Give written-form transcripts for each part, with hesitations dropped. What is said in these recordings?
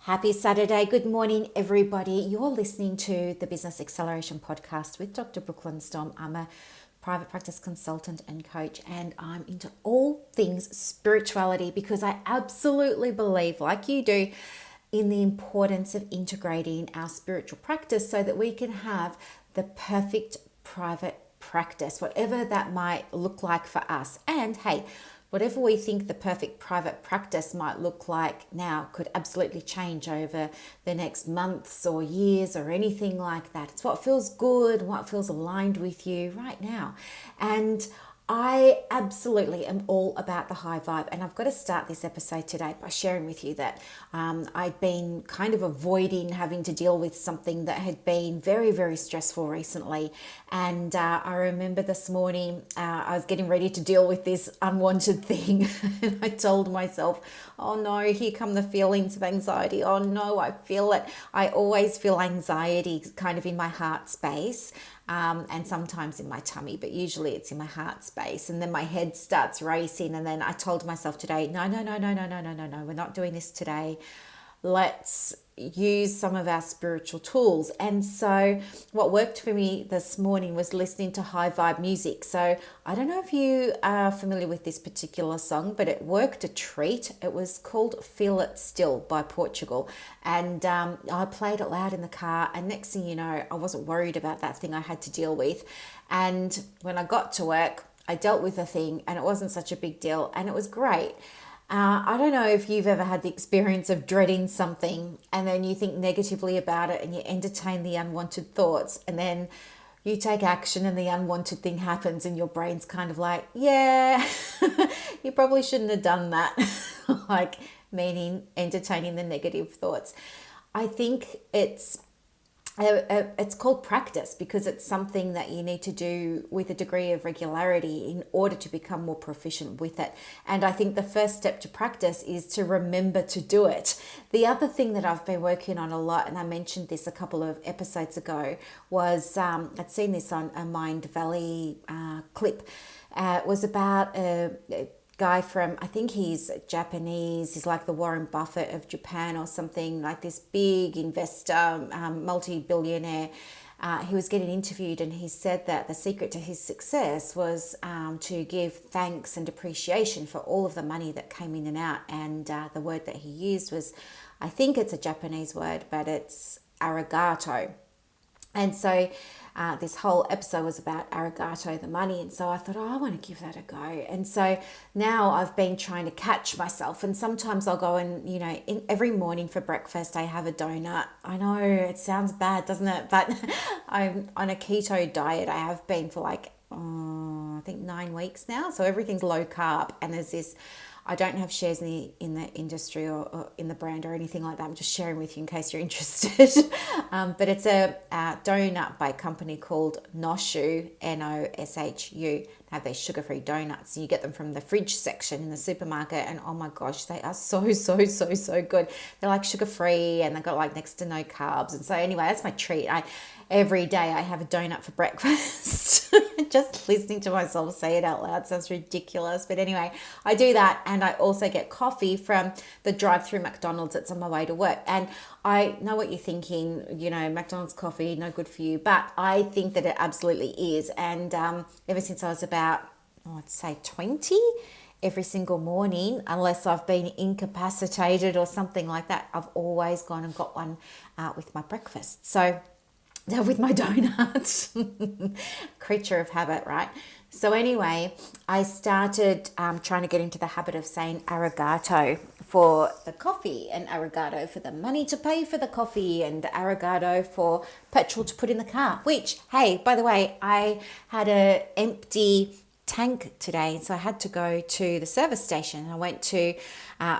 Happy Saturday. Good morning, everybody. You're listening to the Business Acceleration Podcast with Dr. Brooklyn Storme. I'm a private practice consultant and coach, and I'm into all things spirituality because I absolutely believe, like you do, in the importance of integrating our spiritual practice so that we can have the perfect private practice, whatever that might look like for us. And hey, whatever we think the perfect private practice might look like now could absolutely change over the next months or years or anything like that. It's what feels good, what feels aligned with you right now. And I absolutely am all about the high vibe. And I've got to start this episode today by sharing with you that I'd been kind of avoiding having to deal with something that had been very, very stressful recently. And I remember this morning I was getting ready to deal with this unwanted thing. And I told myself, oh no, here come the feelings of anxiety. Oh no, I feel it. I always feel anxiety kind of in my heart space. And sometimes in my tummy, but usually it's in my heart space. And then my head starts racing. And then I told myself today, no, we're not doing this today. Let's use some of our spiritual tools. And so what worked for me this morning was listening to high vibe music. So I don't know if you are familiar with this particular song, but it worked a treat. It was called Feel It Still by Portugal. And I played it loud in the car. And next thing you know, I wasn't worried about that thing I had to deal with. And when I got to work, I dealt with the thing and it wasn't such a big deal. And it was great. I don't know if you've ever had the experience of dreading something and then you think negatively about it and you entertain the unwanted thoughts and then you take action and the unwanted thing happens and your brain's kind of like, yeah, you probably shouldn't have done that. Like meaning entertaining the negative thoughts. I think it's called practice because it's something that you need to do with a degree of regularity in order to become more proficient with it. And I think the first step to practice is to remember to do it. The other thing that I've been working on a lot, and I mentioned this a couple of episodes ago, was I'd seen this on a Mind Valley clip. It was about a guy from, I think he's Japanese, he's like the Warren Buffett of Japan or something, like this big investor, multi-billionaire. He was getting interviewed and he said that the secret to his success was to give thanks and appreciation for all of the money that came in and out. And the word that he used was, I think it's a Japanese word, but it's arigato. And so this whole episode was about arigato, the money. And so I thought, I want to give that a go. And so now I've been trying to catch myself. And sometimes I'll go and, every morning for breakfast, I have a donut. I know it sounds bad, doesn't it? But I'm on a keto diet. I have been for I think 9 weeks now. So everything's low carb. And there's this, I don't have shares in the industry or in the brand or anything like that. I'm just sharing with you in case you're interested. But it's a donut by a company called Noshu, Noshu. They have these sugar-free donuts. You get them from the fridge section in the supermarket. And oh my gosh, they are so good. They're like sugar-free and they've got like next to no carbs. And so anyway, that's my treat. Every day I have a donut for breakfast. Just listening to myself say it out loud sounds ridiculous. But anyway, I do that. And I also get coffee from the drive-through McDonald's that's on my way to work. And I know what you're thinking, McDonald's coffee, no good for you. But I think that it absolutely is. And ever since I was about, I'd say 20, every single morning, unless I've been incapacitated or something like that, I've always gone and got one with my breakfast. So with my donut. Creature of habit, right? So anyway, I started trying to get into the habit of saying arigato for the coffee and arigato for the money to pay for the coffee and arigato for petrol to put in the car, which, hey, by the way, I had an empty tank today. So I had to go to the service station. I went to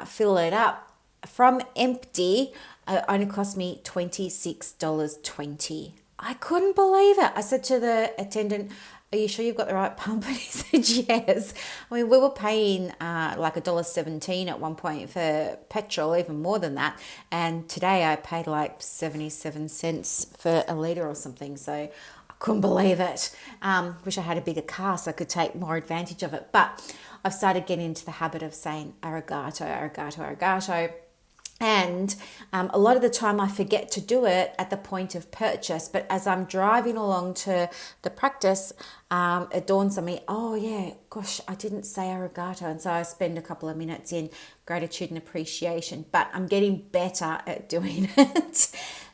fill it up from empty. It only cost me $26.20. I couldn't believe it. I said to the attendant, are you sure you've got the right pump? And he said, yes. I mean, we were paying like $1.17 at one point for petrol, even more than that. And today I paid like 77 cents for a litre or something. So I couldn't believe it. Wish I had a bigger car so I could take more advantage of it. But I've started getting into the habit of saying arigato, arigato, arigato. And a lot of the time I forget to do it at the point of purchase. But as I'm driving along to the practice, it dawns on me, oh yeah, gosh, I didn't say arigato. And so I spend a couple of minutes in gratitude and appreciation, but I'm getting better at doing it.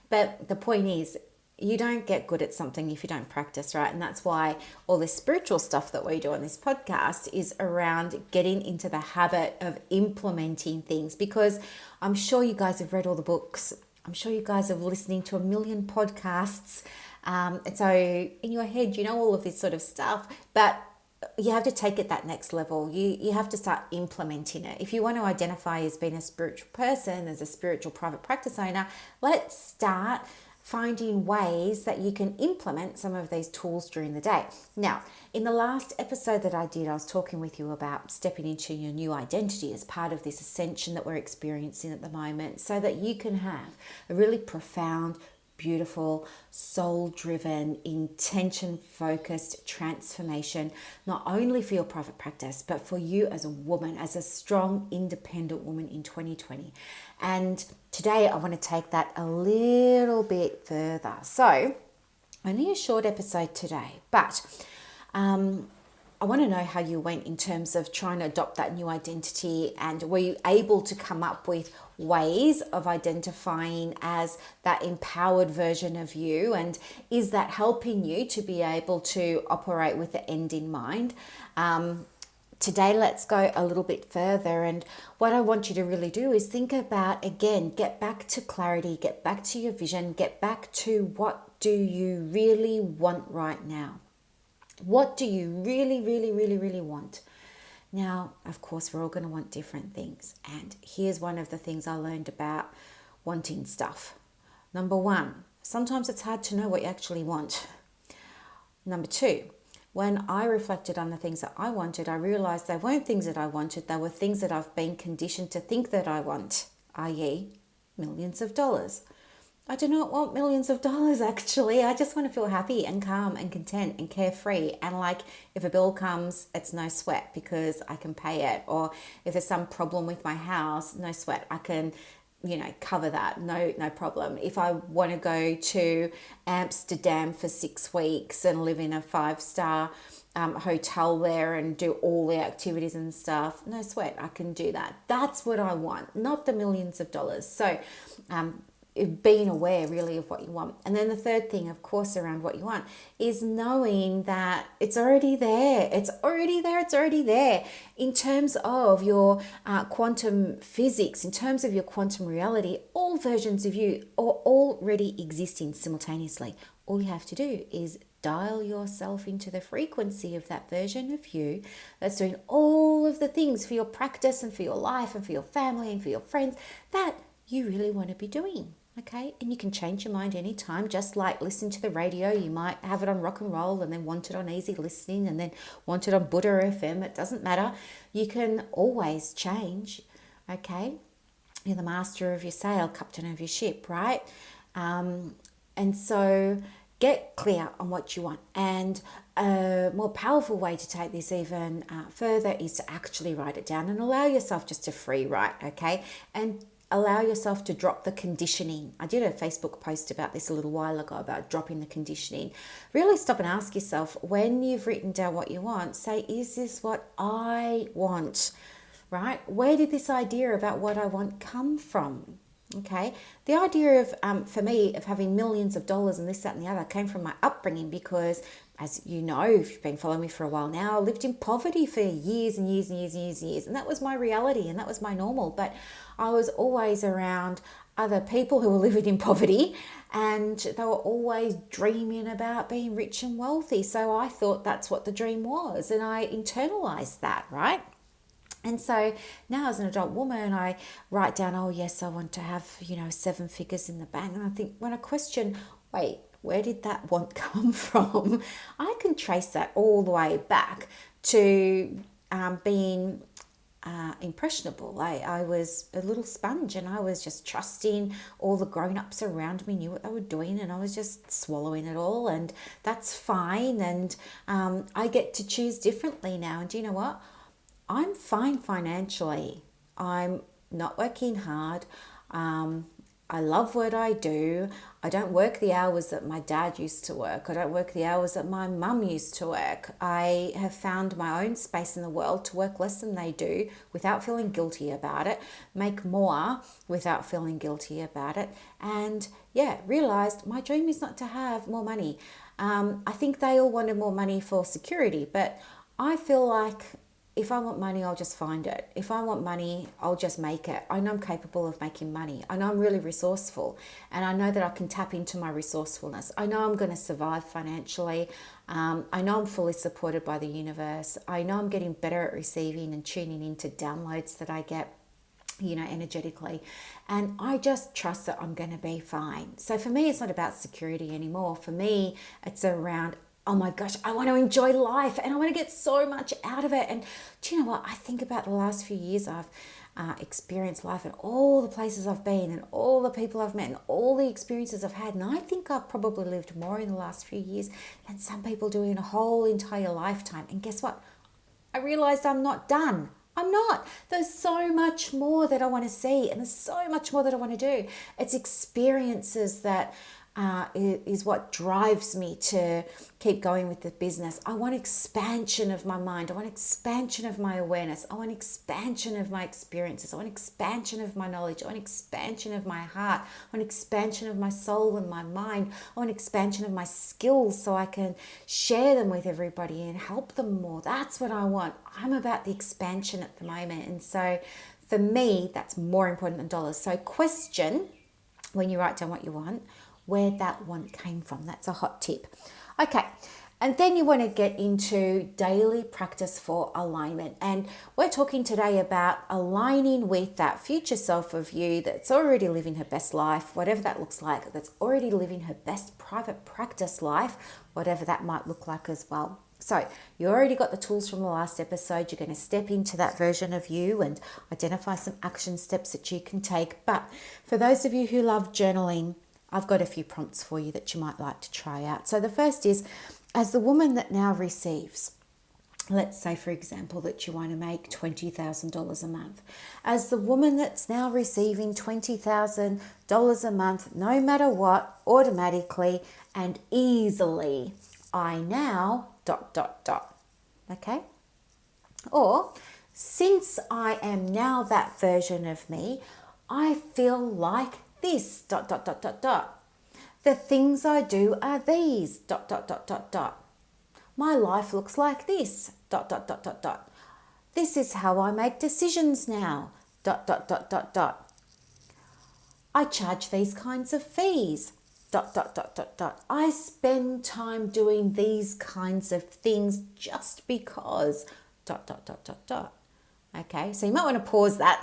But the point is, you don't get good at something if you don't practice, right? And that's why all this spiritual stuff that we do on this podcast is around getting into the habit of implementing things, because I'm sure you guys have read all the books. I'm sure you guys have listening to a million podcasts. And so in your head, you know all of this sort of stuff, but you have to take it that next level. You have to start implementing it. If you want to identify as being a spiritual person, as a spiritual private practice owner, let's start finding ways that you can implement some of these tools during the day. Now, in the last episode that I did, I was talking with you about stepping into your new identity as part of this ascension that we're experiencing at the moment, so that you can have a really profound, beautiful, soul-driven, intention-focused transformation, not only for your private practice, but for you as a woman, as a strong, independent woman in 2020. And today I want to take that a little bit further. So, only a short episode today, but I want to know how you went in terms of trying to adopt that new identity, and were you able to come up with ways of identifying as that empowered version of you, and is that helping you to be able to operate with the end in mind? Today, let's go a little bit further, and what I want you to really do is think about, again, get back to clarity, get back to your vision, get back to what do you really want right now. What do you really, really, really, really want? Now, of course, we're all going to want different things. And here's one of the things I learned about wanting stuff. Number one, sometimes it's hard to know what you actually want. Number two, when I reflected on the things that I wanted, I realized they weren't things that I wanted. They were things that I've been conditioned to think that I want, i.e., millions of dollars. I do not want millions of dollars, actually. I just want to feel happy and calm and content and carefree. And like, if a bill comes, it's no sweat because I can pay it. Or if there's some problem with my house, no sweat. I can, cover that. No problem. If I want to go to Amsterdam for 6 weeks and live in a 5-star hotel there and do all the activities and stuff, no sweat. I can do that. That's what I want, not the millions of dollars. So, being aware really of what you want. And then the third thing, of course, around what you want is knowing that it's already there. It's already there. It's already there. In terms of your quantum physics, in terms of your quantum reality, all versions of you are already existing simultaneously. All you have to do is dial yourself into the frequency of that version of you that's doing all of the things for your practice and for your life and for your family and for your friends that you really want to be doing. Okay, and you can change your mind anytime, just like listen to the radio. You might have it on rock and roll and then want it on easy listening and then want it on Buddha FM. It doesn't matter. You can always change. Okay, you're the master of your sail, captain of your ship, right? And so get clear on what you want. And a more powerful way to take this even further is to actually write it down and allow yourself just to free write, okay? And allow yourself to drop the conditioning. I did a Facebook post about this a little while ago about dropping the conditioning. Really stop and ask yourself, when you've written down what you want, say, is this what I want, right? Where did this idea about what I want come from? Okay, the idea of, for me, of having millions of dollars and this, that, and the other came from my upbringing because, as you know, if you've been following me for a while now, I lived in poverty for years and years and years and years and years. And that was my reality and that was my normal. But I was always around other people who were living in poverty and they were always dreaming about being rich and wealthy. So I thought that's what the dream was. And I internalized that, right? And so now as an adult woman, I write down, oh yes, I want to have, 7 figures in the bank. And I think when I question, wait, where did that want come from? I can trace that all the way back to being impressionable. I was a little sponge and I was just trusting all the grown-ups around me knew what they were doing and I was just swallowing it all, and that's fine. And I get to choose differently now. And do you know what? I'm fine financially. I'm not working hard. I love what I do. I don't work the hours that my dad used to work. I don't work the hours that my mum used to work. I have found my own space in the world to work less than they do without feeling guilty about it, make more without feeling guilty about it, and realized my dream is not to have more money. I think they all wanted more money for security, but I feel like if I want money, I'll just find it. If I want money, I'll just make it. I know I'm capable of making money. I know I'm really resourceful, and I know that I can tap into my resourcefulness. I know I'm going to survive financially. I know I'm fully supported by the universe. I know I'm getting better at receiving and tuning into downloads that I get, energetically. And I just trust that I'm going to be fine. So for me, it's not about security anymore. For me, it's around, oh my gosh, I want to enjoy life and I want to get so much out of it. And do you know what? I think about the last few years I've experienced life and all the places I've been and all the people I've met and all the experiences I've had. And I think I've probably lived more in the last few years than some people do in a whole entire lifetime. And guess what? I realized I'm not done. I'm not. There's so much more that I want to see and there's so much more that I want to do. It's experiences that is what drives me to keep going with the business. I want expansion of my mind. I want expansion of my awareness. I want expansion of my experiences. I want expansion of my knowledge. I want expansion of my heart. I want expansion of my soul and my mind. I want expansion of my skills so I can share them with everybody and help them more. That's what I want. I'm about the expansion at the moment. And so for me, that's more important than dollars. So question, when you write down what you want, where that want came from. That's a hot tip. Okay, and then you want to get into daily practice for alignment. And we're talking today about aligning with that future self of you that's already living her best life, whatever that looks like, that's already living her best private practice life, whatever that might look like as well. So you already got the tools from the last episode. You're going to step into that version of you and identify some action steps that you can take. But for those of you who love journaling, I've got a few prompts for you that you might like to try out. So the first is, as the woman that now receives, let's say, for example, that you want to make $20,000 a month. As the woman that's now receiving $20,000 a month, no matter what, automatically and easily, I now ... Okay? Or, since I am now that version of me, I feel like this ... The things I do are these ... My life looks like this ... This is how I make decisions now ... I charge these kinds of fees ... I spend time doing these kinds of things just because ... Okay, so you might want to pause that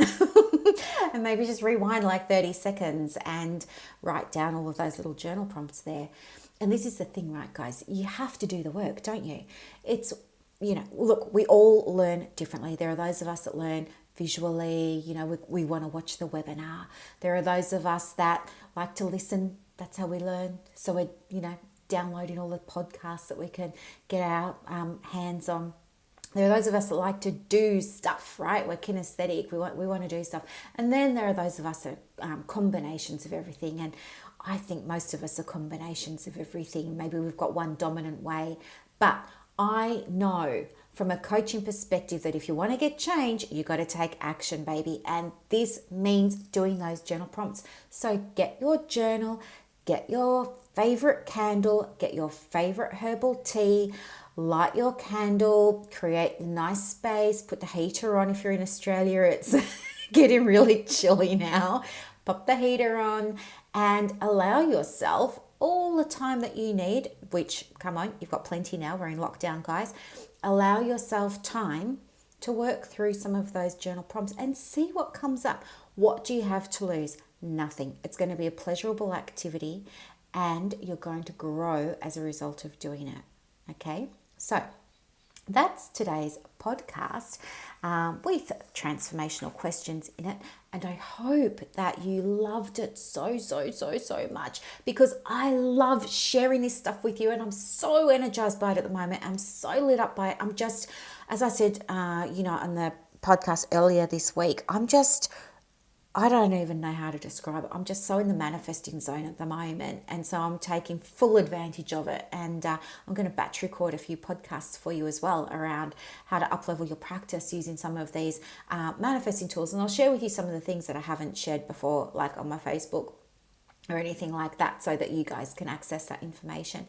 and maybe just rewind like 30 seconds and write down all of those little journal prompts there. And this is the thing, right, guys? You have to do the work, don't you? It's, look, we all learn differently. There are those of us that learn visually, we want to watch the webinar. There are those of us that like to listen. That's how we learn. So we're, downloading all the podcasts that we can get our hands on. There are those of us that like to do stuff, right? We're kinesthetic. We want to do stuff. And then there are those of us that are combinations of everything. And I think most of us are combinations of everything. Maybe we've got one dominant way. But I know from a coaching perspective that if you want to get change, you got to take action, baby. And this means doing those journal prompts. So get your journal, get your favorite candle, get your favorite herbal tea, light your candle, create a nice space, put the heater on. If you're in Australia, it's getting really chilly now. Pop the heater on and allow yourself all the time that you need, which, come on, you've got plenty now. We're in lockdown, guys. Allow yourself time to work through some of those journal prompts and see what comes up. What do you have to lose? Nothing. It's going to be a pleasurable activity and you're going to grow as a result of doing it. Okay? So that's today's podcast with transformational questions in it. And I hope that you loved it so much, because I love sharing this stuff with you and I'm so energized by it at the moment. I'm so lit up by it. I'm just, as I said, on the podcast earlier this week, I'm just I don't even know how to describe it. I'm just so in the manifesting zone at the moment. And so I'm taking full advantage of it. And I'm going to batch record a few podcasts for you as well around how to uplevel your practice using some of these manifesting tools. And I'll share with you some of the things that I haven't shared before, like on my Facebook or anything like that, so that you guys can access that information.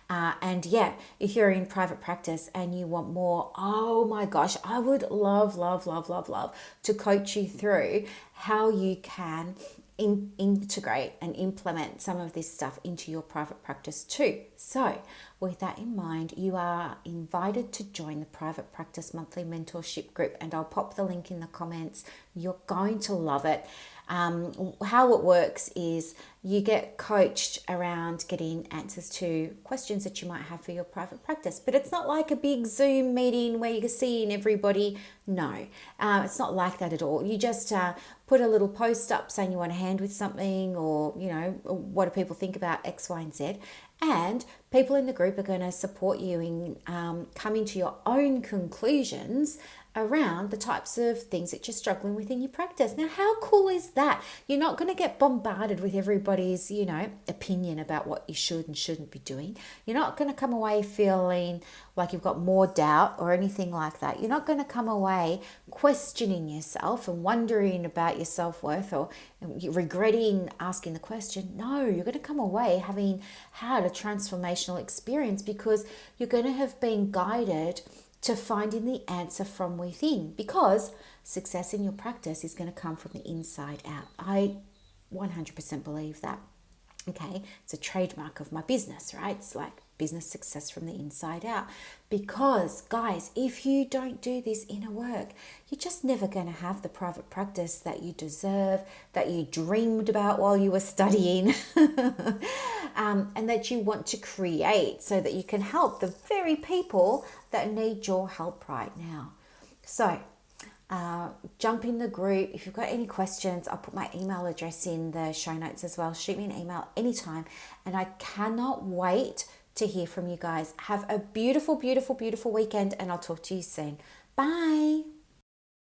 And yeah, if you're in private practice and you want more, oh my gosh, I would love, love, love, love, love to coach you through how you can integrate and implement some of this stuff into your private practice too. So with that in mind, you are invited to join the Private Practice Monthly Mentorship Group, and I'll pop the link in the comments. You're going to love it. How it works is you get coached around getting answers to questions that you might have for your private practice, but it's not like a big Zoom meeting where you're seeing everybody. No, it's not like that at all. You just put a little post up saying you want a hand with something, or what do people think about X, Y, and Z, and people in the group are going to support you in coming to your own conclusions around the types of things that you're struggling with in your practice. Now, how cool is that? You're not going to get bombarded with everybody's, opinion about what you should and shouldn't be doing. You're not going to come away feeling like you've got more doubt or anything like that. You're not going to come away questioning yourself and wondering about your self-worth or regretting asking the question. No, you're going to come away having had a transformational experience, because you're going to have been guided to finding the answer from within, because success in your practice is going to come from the inside out. I 100% believe that. Okay, it's a trademark of my business, right? It's like business success from the inside out. Because, guys, if you don't do this inner work, you're just never going to have the private practice that you deserve, that you dreamed about while you were studying, and that you want to create so that you can help the very people that need your help right now. So, jump in the group. If you've got any questions, I'll put my email address in the show notes as well. Shoot me an email anytime. And I cannot wait to hear from you guys. Have a beautiful, beautiful, beautiful weekend, and I'll talk to you soon. Bye.